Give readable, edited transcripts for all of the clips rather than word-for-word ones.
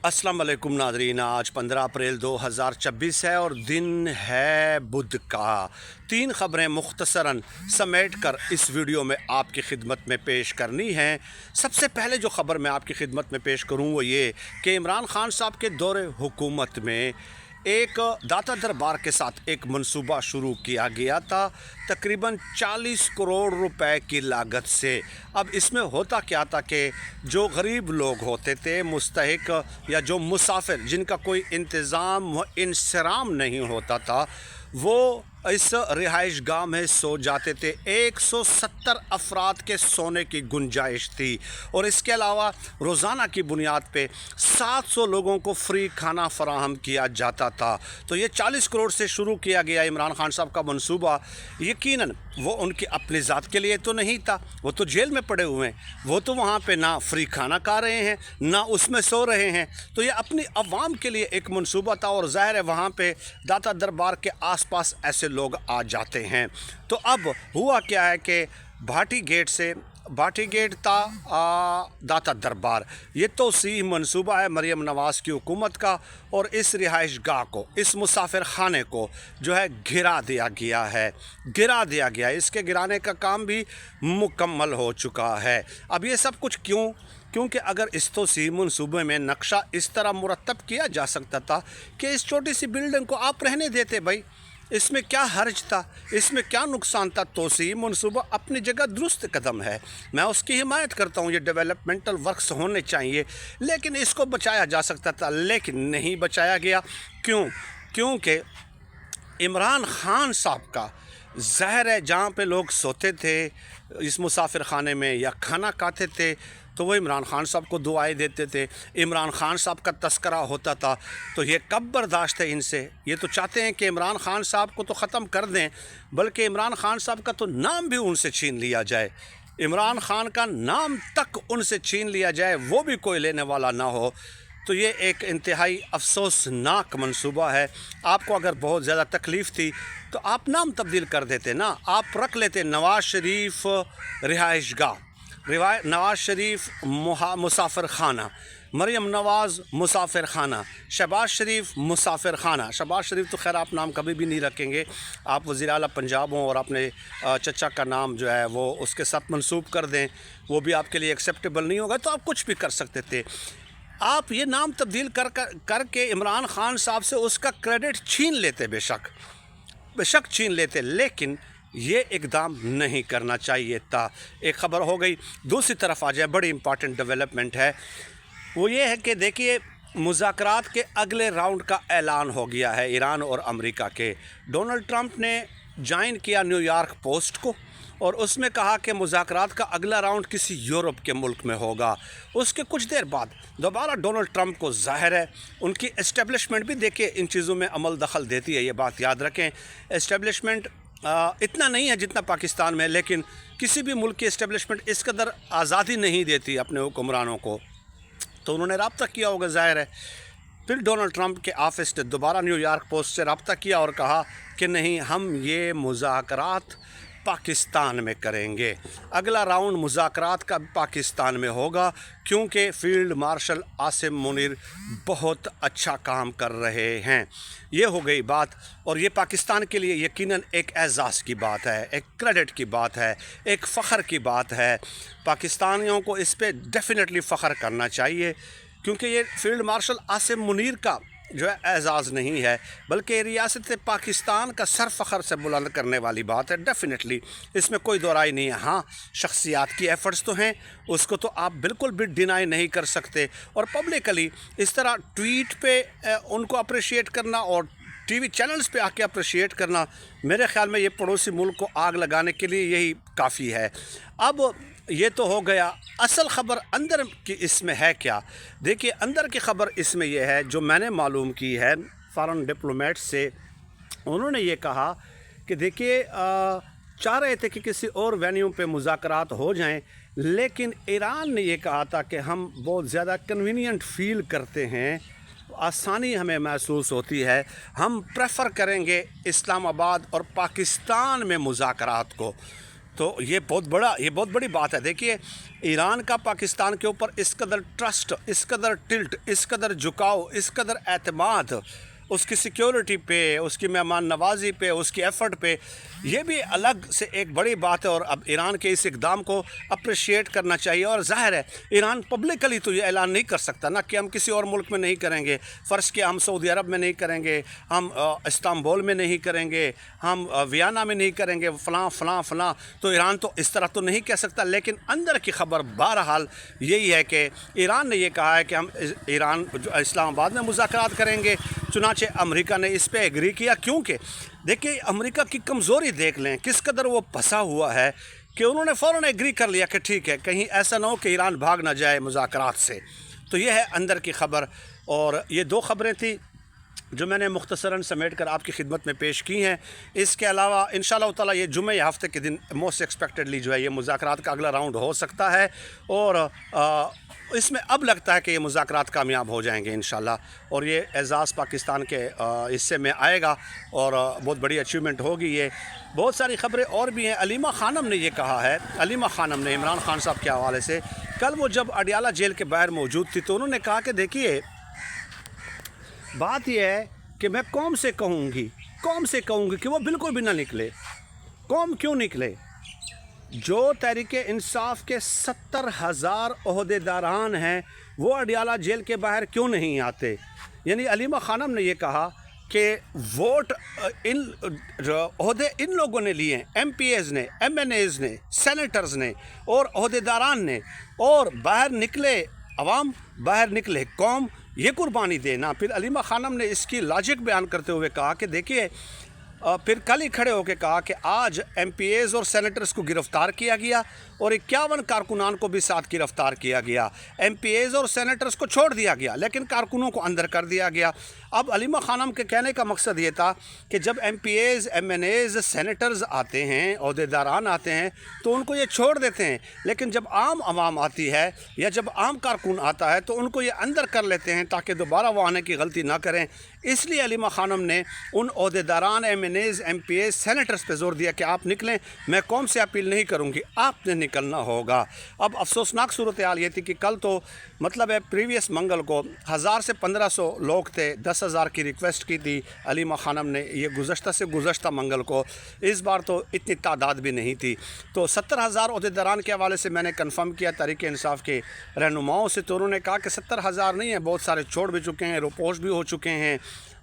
अस्सलाम वालेकुम नाज़रीन। आज 15 अप्रैल 2026 है और दिन है बुध का। 3 ख़बरें मुख्तसरन समेट कर इस वीडियो में आपकी खिदमत में पेश करनी हैं। सबसे पहले जो ख़बर मैं आपकी खिदमत में पेश करूँ वो ये कि इमरान खान साहब के दौरे हुकूमत में एक दाता दरबार के साथ एक मंसूबा शुरू किया गया था तकरीबन 40 करोड़ रुपए की लागत से। अब इसमें होता क्या था कि जो गरीब लोग होते थे, मुस्तहिक या जो मुसाफिर जिनका कोई इंतज़ाम व इंसराम नहीं होता था, वो इस रिहाइश गाह में सो जाते थे। 170 अफराद के सोने की गुंजाइश थी और इसके अलावा रोज़ाना की बुनियाद पे 700 लोगों को फ्री खाना फराहम किया जाता था। तो ये 40 करोड़ से शुरू किया गया इमरान खान साहब का मंसूबा यकीनन वो उनकी अपनी ज़ात के लिए तो नहीं था, वो तो जेल में पड़े हुए हैं, वो तो वहाँ पे ना फ्री खाना खा रहे हैं ना उसमें सो रहे हैं। तो ये अपनी अवाम के लिए एक मंसूबा था और ज़ाहिर है वहाँ पे दाता दरबार के आसपास ऐसे लोग आ जाते हैं। तो अब हुआ क्या है कि भाटी गेट था दाता दरबार, ये तोसी मंसूबा है मरियम नवाज़ की हुकूमत का और इस रिहाइश गाह को, इस मुसाफिर खाने को जो है गिरा दिया गया। इसके गिराने का काम भी मुकम्मल हो चुका है। अब ये सब कुछ क्योंकि अगर इस तोसी मंसूबे में नक्शा इस तरह मुरतब किया जा सकता था कि इस छोटी सी बिल्डिंग को आप रहने देते, भाई इसमें क्या हर्ज था, इसमें क्या नुकसान था। तोसी मंसूबा अपनी जगह दुरुस्त कदम है, मैं उसकी हिमायत करता हूँ, ये डेवलपमेंटल वर्क्स होने चाहिए, लेकिन इसको बचाया जा सकता था, लेकिन नहीं बचाया गया। क्योंकि इमरान खान साहब का ज़ाहिर है जहाँ पे लोग सोते थे इस मुसाफिर खाने में या खाना खाते थे तो वो इमरान खान साहब को दुआएं देते थे, इमरान खान साहब का तस्करा होता था। तो ये कब बर्दाश्त है इनसे। ये तो चाहते हैं कि इमरान खान साहब को तो ख़त्म कर दें, बल्कि इमरान खान साहब का तो नाम भी उनसे छीन लिया जाए, इमरान खान का नाम तक उनसे छीन लिया जाए, वो भी कोई लेने वाला ना हो। तो ये एक इंतहाई अफसोसनाक मंसूबा है। आपको अगर बहुत ज़्यादा तकलीफ़ थी तो आप नाम तब्दील कर देते ना, आप रख लेते नवाज़ शरीफ रिहाइश गाह, नवाज़ शरीफ मुसाफिर खाना, मरियम नवाज़ मुसाफिर खाना, शहबाज शरीफ मुसाफिर खाना। शहबाज शरीफ तो खैर आप नाम कभी भी नहीं रखेंगे, आप वज़ीर आला पंजाब हों और अपने चचा का नाम जो है वो उसके साथ मंसूब कर दें, वो भी आपके लिए एक्सेप्टेबल नहीं होगा। तो आप कुछ भी कर सकते थे, आप ये नाम तब्दील करके इमरान खान साहब से उसका क्रेडिट छीन लेते, बेशक छीन लेते, लेकिन ये इकदाम नहीं करना चाहिए था। एक ख़बर हो गई। दूसरी तरफ आ जाए, बड़ी इंपॉर्टेंट डेवलपमेंट है, वो ये है कि देखिए मुज़ाकरात के अगले राउंड का ऐलान हो गया है ईरान और अमेरिका के। डोनाल्ड ट्रंप ने ज्वाइन किया न्यूयॉर्क पोस्ट को और उसमें कहा कि मुज़ाकरात का अगला राउंड किसी यूरोप के मुल्क में होगा। उसके कुछ देर बाद दोबारा डोनाल्ड ट्रंप को ज़ाहिर है उनकी एस्टेब्लिशमेंट भी देखिए इन चीज़ों में अमल दखल देती है, ये बात याद रखें। एस्टेब्लिशमेंट इतना नहीं है जितना पाकिस्तान में, लेकिन किसी भी मुल्क की एस्टेब्लिशमेंट इस कदर आज़ादी नहीं देती अपने हुक्मरानों को। तो उन्होंने रब्ता किया होगा ज़ाहिर है। फिर डोनाल्ड ट्रंप के ऑफिस ने दोबारा न्यूयॉर्क पोस्ट से रब्ता किया और कहा कि नहीं, हम ये मुज़ाकरात पाकिस्तान में करेंगे, अगला राउंड मुज़ाकरात का पाकिस्तान में होगा, क्योंकि फ़ील्ड मार्शल आसिम मुनीर बहुत अच्छा काम कर रहे हैं। ये हो गई बात, और ये पाकिस्तान के लिए यकीनन एक एज़ाज़ की बात है, एक क्रेडिट की बात है, एक फ़ख्र की बात है। पाकिस्तानियों को इस पर डेफिनेटली फ़ख्र करना चाहिए, क्योंकि ये फ़ील्ड मार्शल आसिम मुनीर का जो है एज़ाज़ नहीं है, बल्कि रियासत पाकिस्तान का सर फ़ख्र से बुलंद करने वाली बात है। डेफिनेटली इसमें कोई दो राय नहीं है। हाँ, शख्सियात की एफ़र्ट्स तो हैं, उसको तो आप बिल्कुल भी डिनाई नहीं कर सकते, और पब्लिकली इस तरह ट्वीट पे उनको अप्रिशिएट करना और टीवी चैनल्स पे आके अप्रिशिएट करना, मेरे ख़्याल में ये पड़ोसी मुल्क को आग लगाने के लिए यही काफ़ी है। अब ये तो हो गया, असल ख़बर अंदर की इसमें है क्या। देखिए अंदर की ख़बर इसमें यह है, जो मैंने मालूम की है फ़ॉरेन डिप्लोमेट से, उन्होंने ये कहा कि देखिए चाह रहे थे कि किसी और वेन्यू पे मुज़ाकरात हो जाएं, लेकिन ईरान ने ये कहा था कि हम बहुत ज़्यादा कन्वीनियंट फ़ील करते हैं, आसानी हमें महसूस होती है, हम प्रेफर करेंगे इस्लामाबाद और पाकिस्तान में मुज़ाकरात को। तो ये बहुत बड़ी बात है। देखिए, ईरान का पाकिस्तान के ऊपर इस कदर ट्रस्ट, इस कदर टिल्ट, इस कदर झुकाव, इस कदर एतमाद, उसकी सिक्योरिटी पे, उसकी मेहमान नवाजी पे, उसकी एफ़र्ट पे, ये भी अलग से एक बड़ी बात है। और अब ईरान के इस इक़दाम को अप्रिशिएट करना चाहिए। और ज़ाहिर है ईरान पब्लिकली तो ये ऐलान नहीं कर सकता ना कि हम किसी और मुल्क में नहीं करेंगे। फ़र्ज़ किया हम सऊदी अरब में नहीं करेंगे, हम इस्तांबुल में नहीं करेंगे, हम वियना में नहीं करेंगे, फ़लाँ। तो ईरान तो इस तरह तो नहीं कह सकता। लेकिन अंदर की ख़बर बहरहाल यही है कि ईरान ने ये कहा है कि हम ईरान इस्लामाबाद में मुज़ाकरात करेंगे। चुनांचे अमेरिका ने इस पे एग्री किया, क्योंकि देखिए अमेरिका की कमज़ोरी देख लें, किस कदर वो फंसा हुआ है कि उन्होंने फ़ौरन एग्री कर लिया कि ठीक है, कहीं ऐसा ना हो कि ईरान भाग ना जाए मुज़ाकरात से। तो ये है अंदर की ख़बर। और ये 2 ख़बरें थी जो मैंने मुख्तसरन समेट कर आपकी खिदमत में पेश की हैं। इसके अलावा इंशाअल्लाह ताला ये जुमे या हफ़्ते के दिन मोस्ट एक्सपेक्टेडली जो है ये मुज़ाकरात का अगला राउंड हो सकता है। और इसमें अब लगता है कि ये मुज़ाकरात कामयाब हो जाएंगे इंशाअल्लाह। और ये एज़ाज़ पाकिस्तान के हिस्से में आएगा और बहुत बड़ी अचीवमेंट होगी ये। बहुत सारी ख़बरें और भी हैं। अलीमा ख़ानम ने ये कहा है, अलीमा ख़ानम ने इमरान खान साहब के हवाले से, कल वो जब अडियाला जेल के बाहर मौजूद थी तो उन्होंने कहा कि देखिए बात यह है कि मैं कौम से कहूँगी कि वो बिल्कुल भी ना निकले। कौम क्यों निकले? जो तहरीके इंसाफ के 70,000 ओहदेदारान हैं वो अडियाला जेल के बाहर क्यों नहीं आते? यानी अलीमा ख़ानम ने ये कहा कि वोट इन ओहदे इन लोगों ने लिए, MPAs ने, MNAs ने, सेनेटर्स ने और ओहदेदारान ने, और बाहर निकले अवाम, बाहर निकले कौम, ये कुर्बानी देना। फिर अलीमा ख़ानम ने इसकी लॉजिक बयान करते हुए कहा कि देखिए फिर कल ही खड़े होकर कहा कि आज MPAs और सेनेटर्स को गिरफ़्तार किया गया और 51 कारकुनान को भी साथ गिरफ़्तार किया गया। MPAs और सेनेटर्स को छोड़ दिया गया लेकिन कारकुनों को अंदर कर दिया गया। अब अलीमा ख़ानम के कहने का मकसद ये था कि जब MPAs, MNAs, सेनेटर्स आते हैं, ओहदेदारान आते हैं तो उनको ये छोड़ देते हैं, लेकिन जब आम आवाम आती है या जब आम कारकुन आता है तो उनको ये अंदर कर लेते हैं ताकि दोबारा वो आने की गलती ना करें। इसलिए अलीमा ख़ानम ने उन ओहदेदारान, MNAs, MPAs, सेनेटर्स पे जोर दिया कि आप निकलें, मैं कौम से अपील नहीं करूँगी, आपने निकलना होगा। अब अफसोसनाक सूरत हाल ये थी कि कल तो मतलब है प्रीवियस मंगल को 1000 से 1500 लोग थे, 10,000 की रिक्वेस्ट की थी अलीमा ख़ानम ने ये गुज़श्ता मंगल को। इस बार तो इतनी तादाद भी नहीं थी। तो 70,000 ओहदेदारान के हवाले से मैंने कन्फर्म किया तहरीक इंसाफ के रहनुमाओं से, तो उन्होंने कहा कि 70,000 नहीं है, बहुत सारे छोड़ भी चुके हैं, रिपोर्ट भी हो चुके हैं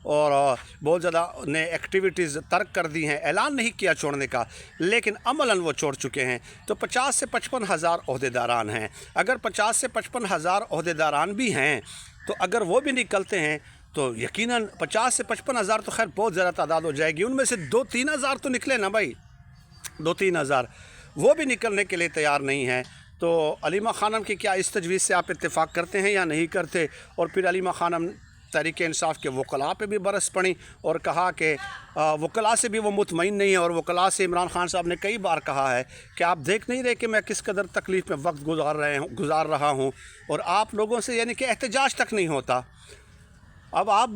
और बहुत ज़्यादा ने एक्टिविटीज़ तर्क कर दी हैं। ऐलान नहीं किया छोड़ने का, लेकिन अमलन वो छोड़ चुके हैं। तो 50 से 55,000 ओहदेदारान हैं। अगर 50 से 55,000 ओहदेदारान भी हैं तो अगर वो भी निकलते हैं तो यकीनन 50 से 55,000 तो खैर बहुत ज़्यादा तादाद हो जाएगी। उनमें से 2-3 हज़ार तो निकले ना भाई, 2-3 हज़ार वो भी निकलने के लिए तैयार नहीं हैं। तो अलीमा ख़ानम की क्या इस तजवीज़ से आप इत्तेफाक करते हैं या नहीं करते? और फिर अलीमा ख़ानम तहरीक इंसाफ के वकला पे भी बरस पड़ी और कहा कि वकला से भी वो मुतमईन नहीं है। और वकला से इमरान खान साहब ने कई बार कहा है कि आप देख नहीं रहे कि मैं किस कदर तकलीफ़ में वक्त गुजार रहा हूँ और आप लोगों से यानी कि एहतजाज तक नहीं होता। अब आप